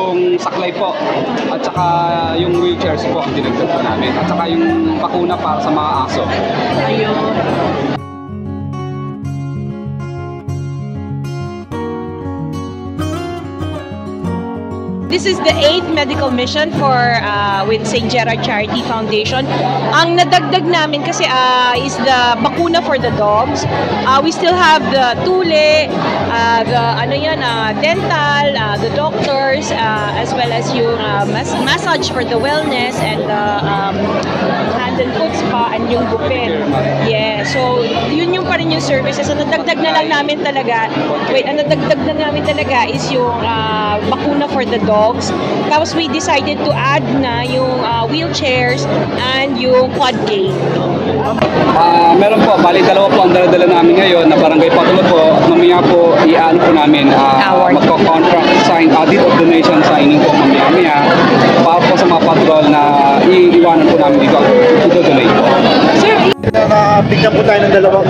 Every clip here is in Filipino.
yung saklay po at saka yung wheelchairs po ang dinagdag po namin at saka yung bakuna para sa mga aso. Ayun. This is the 8th medical mission for with St. Gerard Charity Foundation. Ang nadagdag namin kasi is the bakuna for the dogs. We still have the tule, the dental, the doctors, as well as yung massage for the wellness and the hand and foot spa and yung gupit. Yeah, so yun yung pa rin yung services. Ang nadagdag na lang namin talaga, is yung bakuna for the dogs. Tapos we decided to add na yung wheelchairs and yung quad gate. Meron po, bali dalawa po ang dala-dala namin ngayon na barangay patuloy po at mamaya po i-ano po namin magko-contract sign, deed of donation signing po mamaya para po sa mga patrol na iiwanan po namin dito to donate po. Sir, Bigyan po tayo ng dalawang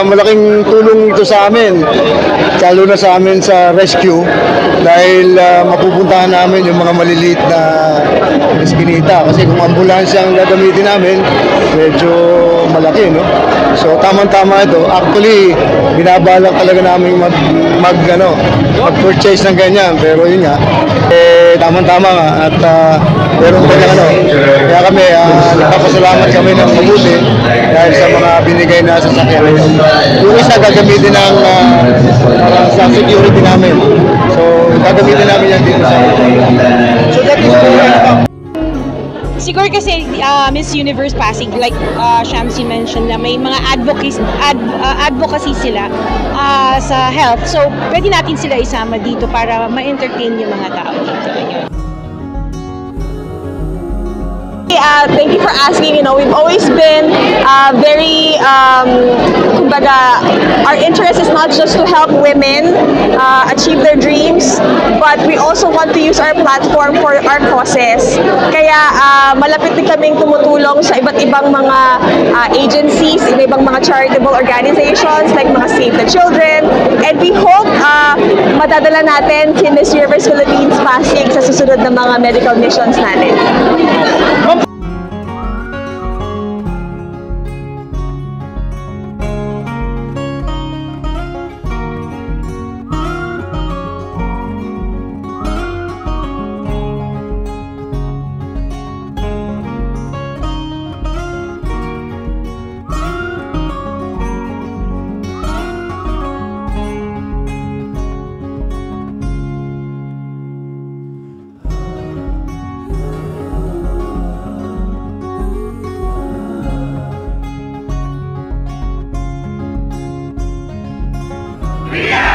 malaking tulong ito sa amin, lalo na sa amin sa rescue dahil mapupuntahan namin yung mga maliliit na eskinita kasi kung ambulansya ang gagamitin namin medyo malaki, no? So tamang-tama ito. Actually binabalak talaga namin mag-purchase ng ganyan, pero yun nga tamang-tama nga at pero kaya kami nagpapasalamat kami ng mabuti dahil sa mga binigay na sasakyan. Yung isa gagamitin ng sa security namin. So gagamitin namin yan dito sa so that is siguro kasi Miss Universe Pasig, like Shamsi mentioned, na may mga advocacy sila sa health. So, pwede natin sila isama dito para ma-entertain yung mga tao dito. Thank you for asking. We've always been very, our interest is not just to help women achieve their dreams, but we also want to use our platform for our causes. Kaya malapit din kaming tumutulong sa iba't ibang mga agencies, iba-ibang mga charitable organizations like mga Save the Children, and we hope madadala natin si Miss Universe Philippines Pasig sa susunod na mga medical missions natin. We are